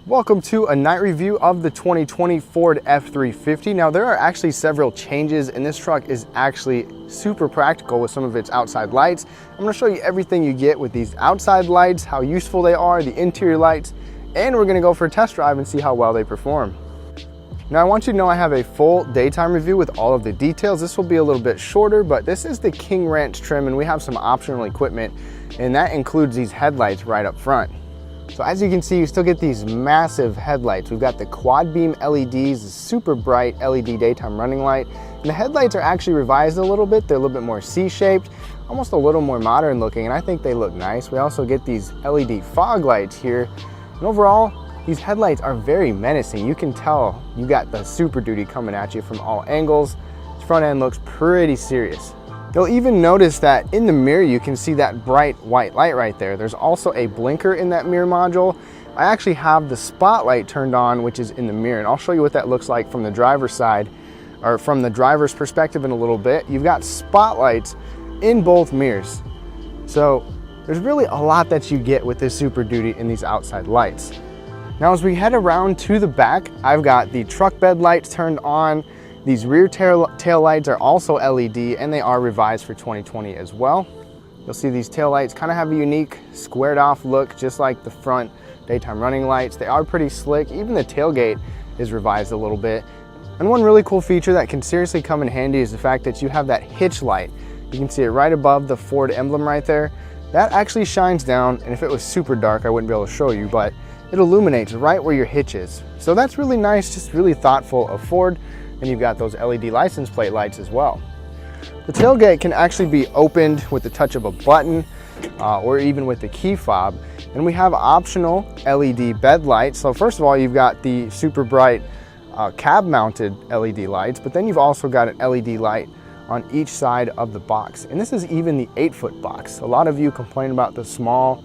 Welcome to a night review of the 2020 Ford F-350. Now there are actually several changes and this truck is actually super practical with some of its outside lights. I'm going to show you everything you get with these outside lights, how useful they are, the interior lights, and we're going to go for a test drive and see how well they perform. Now I want you to know I have a full daytime review with all of the details. This will be a little bit shorter, but this is the King Ranch trim and we have some optional equipment and that includes these headlights right up front. So as you can see, you still get these massive headlights. We've got the quad beam LEDs, the super bright LED daytime running light. And the headlights are actually revised a little bit. They're a little bit more C-shaped, almost a little more modern looking, and I think they look nice. We also get these LED fog lights here. And overall, these headlights are very menacing. You can tell you got the Super Duty coming at you from all angles. This front end looks pretty serious. You'll even notice that in the mirror you can see that bright white light right there. There's also a blinker in that mirror module. I actually have the spotlight turned on, which is in the mirror, and I'll show you what that looks like from the driver's side, or from the driver's perspective in a little bit. You've got spotlights in both mirrors. So there's really a lot that you get with this Super Duty in these outside lights. Now as we head around to the back, I've got the truck bed lights turned on. These rear tail lights are also LED and they are revised for 2020 as well. You'll see these tail lights kind of have a unique squared off look, just like the front daytime running lights. They are pretty slick. Even the tailgate is revised a little bit. And one really cool feature that can seriously come in handy is the fact that you have that Hitch Light. You can see it right above the Ford emblem right there. That actually shines down, and if it was super dark I wouldn't be able to show you, but it illuminates right where your hitch is. So that's really nice, just really thoughtful of Ford. And you've got those LED license plate lights as well. The tailgate can actually be opened with the touch of a button or even with the key fob. And we have optional LED bed lights. So first of all, you've got the super bright cab mounted LED lights, but then you've also got an LED light on each side of the box. And this is even the 8-foot box. A lot of you complain about the small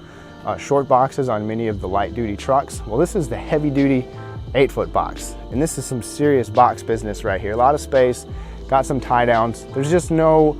short boxes on many of the light duty trucks. Well, this is the heavy duty 8-foot box, and this is some serious box business right here. A lot of space, got some tie downs. There's just no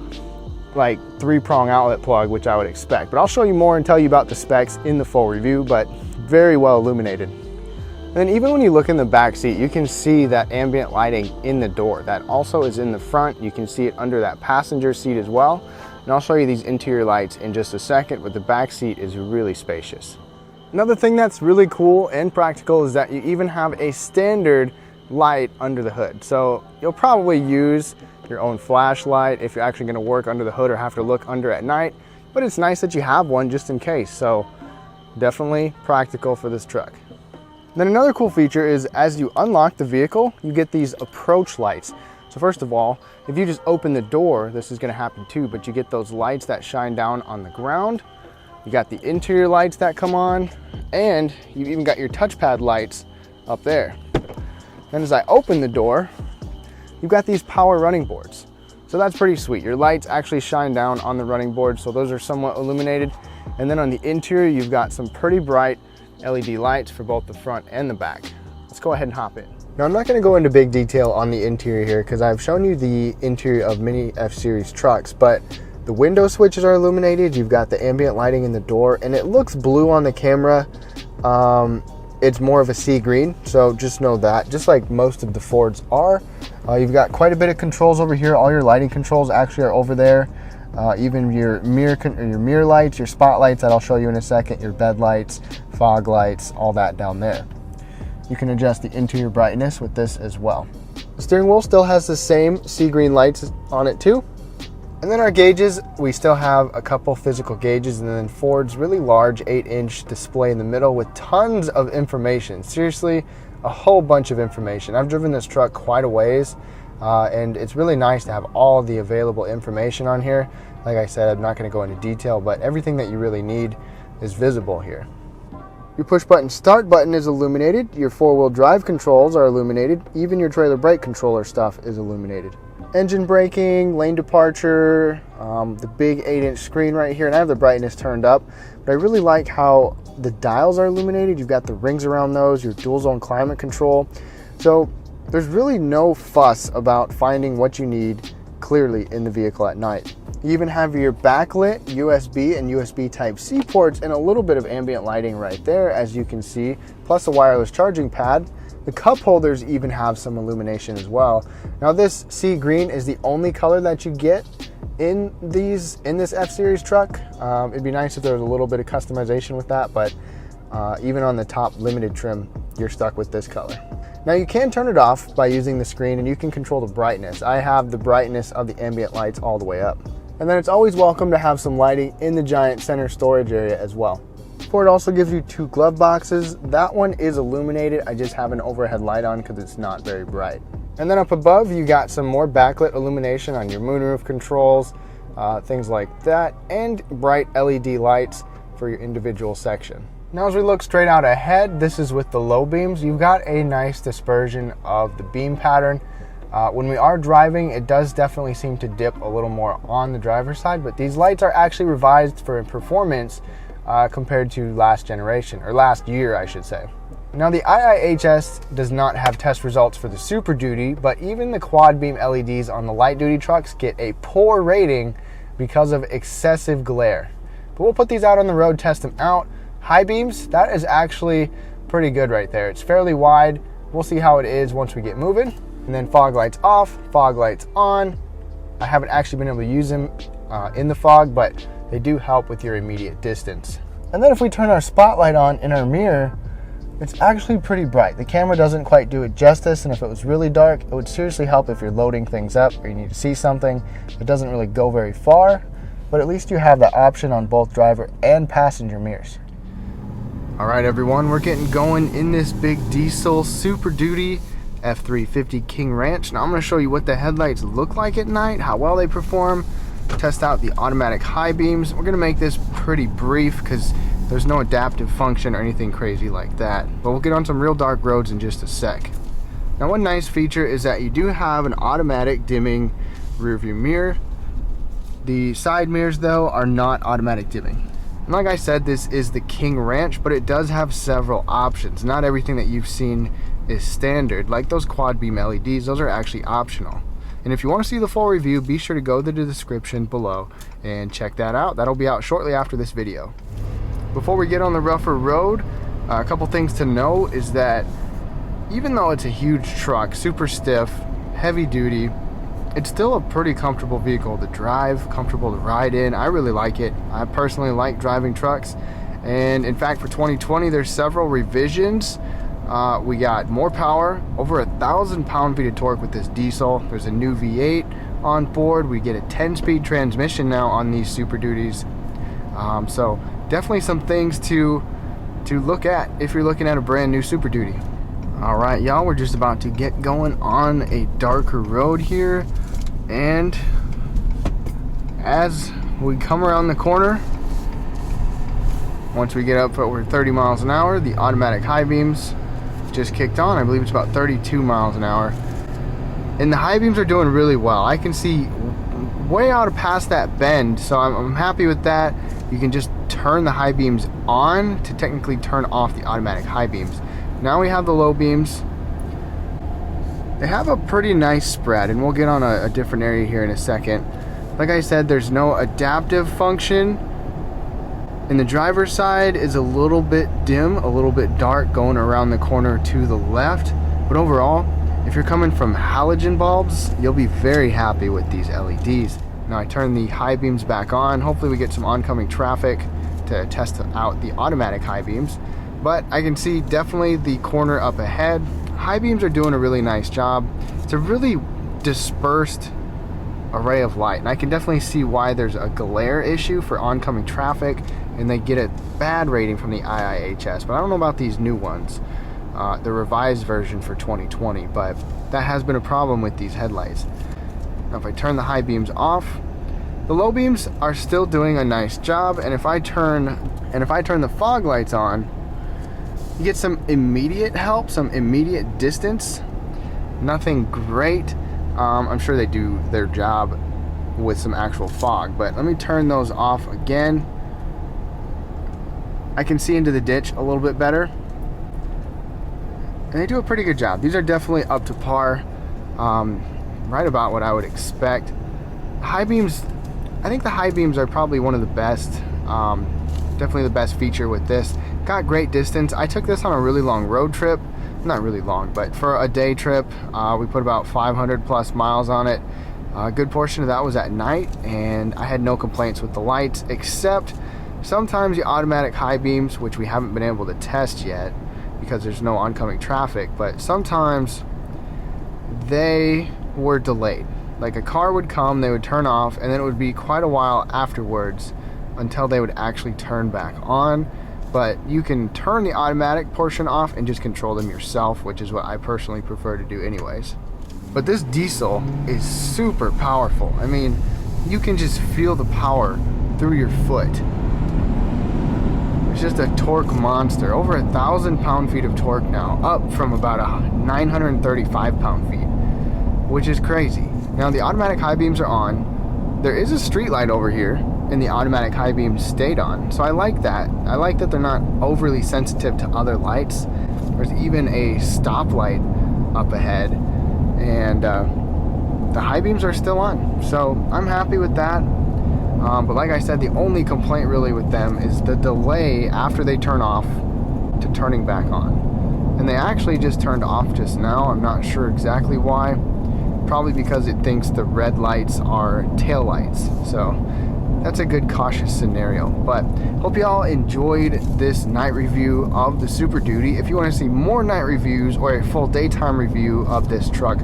like 3-prong outlet plug, which I would expect, but I'll show you more and tell you about the specs in the full review, but very well illuminated. And then even when you look in the back seat, you can see that ambient lighting in the door. That also is in the front. You can see it under that passenger seat as well. And I'll show you these interior lights in just a second, but the back seat is really spacious. Another thing that's really cool and practical is that you even have a standard light under the hood. So you'll probably use your own flashlight if you're actually going to work under the hood or have to look under at night, but it's nice that you have one just in case. So definitely practical for this truck. Then another cool feature is as you unlock the vehicle, you get these approach lights. So first of all, if you just open the door, this is going to happen too, but you get those lights that shine down on the ground. You got the interior lights that come on, and you've even got your touchpad lights up there. And as I open the door, you've got these power running boards. So that's pretty sweet. Your lights actually shine down on the running board, so those are somewhat illuminated. And then on the interior, you've got some pretty bright LED lights for both the front and the back. Let's go ahead and hop in. Now I'm not going to go into big detail on the interior here because I've shown you the interior of many F-Series trucks, but the window switches are illuminated. You've got the ambient lighting in the door, and it looks blue on the camera. It's more of a sea green, so just know that, just like most of the Fords are. You've got quite a bit of controls over here. All your lighting controls actually are over there. Even your mirror lights, your spotlights that I'll show you in a second, your bed lights, fog lights, all that down there. You can adjust the interior brightness with this as well. The steering wheel still has the same sea green lights on it too. And then our gauges, we still have a couple physical gauges, and then Ford's really large 8-inch display in the middle with tons of information. Seriously, a whole bunch of information. I've driven this truck quite a ways, and it's really nice to have all the available information on here. Like I said, I'm not going to go into detail, but everything that you really need is visible here. Your push button start button is illuminated. Your 4-wheel drive controls are illuminated. Even your trailer brake controller stuff is illuminated. Engine braking, lane departure, the big 8-inch screen right here, and I have the brightness turned up, but I really like how the dials are illuminated. You've got the rings around those, your dual zone climate control. So there's really no fuss about finding what you need clearly in the vehicle at night. You even have your backlit USB and USB Type-C ports and a little bit of ambient lighting right there, as you can see, plus a wireless charging pad. The cup holders even have some illumination as well. Now this sea green is the only color that you get in this F-Series truck. It'd be nice if there was a little bit of customization with that, but even on the top limited trim, you're stuck with this color. Now you can turn it off by using the screen, and you can control the brightness. I have the brightness of the ambient lights all the way up. And then it's always welcome to have some lighting in the giant center storage area as well. Ford also gives you 2 glove boxes. That one is illuminated. I just have an overhead light on because it's not very bright. And then up above, you got some more backlit illumination on your moonroof controls, things like that, and bright LED lights for your individual section. Now as we look straight out ahead, this is with the low beams. You've got a nice dispersion of the beam pattern. When we are driving, it does definitely seem to dip a little more on the driver's side, but these lights are actually revised for performance compared to last generation, or last year I should say. Now the IIHS does not have test results for the Super Duty, but even the quad beam LEDs on the light duty trucks get a poor rating because of excessive glare. But we'll put these out on the road, test them out. High beams, that is actually pretty good right there. It's fairly wide. We'll see how it is once we get moving. And then fog lights off, fog lights on. I haven't actually been able to use them in the fog, but they do help with your immediate distance. And then if we turn our spotlight on in our mirror, it's actually pretty bright. The camera doesn't quite do it justice, and if it was really dark, it would seriously help if you're loading things up or you need to see something. It doesn't really go very far, but at least you have the option on both driver and passenger mirrors. All right, everyone, we're getting going in this big diesel Super Duty F350 King Ranch. Now I'm going to show you what the headlights look like at night, how well they perform, test out the automatic high beams. We're going to make this pretty brief because there's no adaptive function or anything crazy like that, but we'll get on some real dark roads in just a sec. Now one nice feature is that you do have an automatic dimming rear view mirror. The side mirrors though are not automatic dimming. And like I said, this is the King Ranch, but it does have several options. Not everything that you've seen is standard. Like those quad beam LEDs, those are actually optional. And if you want to see the full review, be sure to go to the description below and check that out. That'll be out shortly after this video. Before we get on the rougher road, a couple things to know is that even though it's a huge truck, super stiff, heavy duty, it's still a pretty comfortable vehicle to drive, comfortable to ride in. I really like it. I personally like driving trucks. And in fact, for 2020, there's several revisions. We got more power, over 1,000 pound-feet of torque with this diesel. There's a new V8 on board. We get a 10-speed transmission now on these Super Duties. So definitely some things to look at if you're looking at a brand new Super Duty. All right, y'all, we're just about to get going on a darker road here. And as we come around the corner, once we get up over 30 miles an hour, the automatic high beams just kicked on. I believe it's about 32 miles an hour. And the high beams are doing really well. I can see way out past that bend, so I'm happy with that. You can just turn the high beams on to technically turn off the automatic high beams. Now we have the low beams. They have a pretty nice spread, and we'll get on a different area here in a second. Like I said, there's no adaptive function. And the driver's side is a little bit dim, a little bit dark going around the corner to the left. But overall, if you're coming from halogen bulbs, you'll be very happy with these LEDs. Now I turn the high beams back on. Hopefully we get some oncoming traffic to test out the automatic high beams. But I can see definitely the corner up ahead. High beams are doing a really nice job. It's a really dispersed array of light, and I can definitely see why there's a glare issue for oncoming traffic, and they get a bad rating from the IIHS. But I don't know about these new ones, the revised version for 2020, but that has been a problem with these headlights. Now if I turn the high beams off, the low beams are still doing a nice job, and if I turn the fog lights on, you get some immediate help, some immediate distance. Nothing great. I'm sure they do their job with some actual fog, but let me turn those off again. I can see into the ditch a little bit better, and they do a pretty good job. These are definitely up to par, right about what I would expect. High beams I think the high beams are probably one of the best, definitely the best feature with this. Got great distance. I took this on a really long road trip, not really long, but for a day trip. We put about 500 plus miles on it. A good portion of that was at night, and I had no complaints with the lights, except sometimes the automatic high beams, which we haven't been able to test yet because there's no oncoming traffic, but sometimes they were delayed. Like a car would come, they would turn off, and then it would be quite a while afterwards until they would actually turn back on. But you can turn the automatic portion off and just control them yourself, which is what I personally prefer to do anyways. But this diesel is super powerful. I mean, you can just feel the power through your foot. It's just a torque monster. Over 1,000 pound-feet of torque now, up from about 935 pound-feet, which is crazy. Now the automatic high beams are on. There is a street light over here, and the automatic high beams stayed on. So I like that. I like that they're not overly sensitive to other lights. There's even a stoplight up ahead, and the high beams are still on. So I'm happy with that. But like I said, the only complaint really with them is the delay after they turn off to turning back on. And they actually just turned off just now. I'm not sure exactly why. Probably because it thinks the red lights are tail lights. So that's a good cautious scenario. But hope you all enjoyed this night review of the Super Duty. If you want to see more night reviews or a full daytime review of this truck,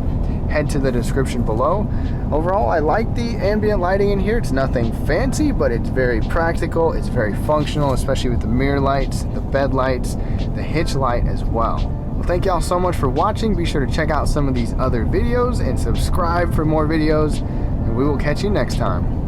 head to the description below. Overall, I like the ambient lighting in here. It's nothing fancy, but it's very practical. It's very functional, especially with the mirror lights, the bed lights, the hitch light as well. Well, thank y'all so much for watching. Be sure to check out some of these other videos and subscribe for more videos, and we will catch you next time.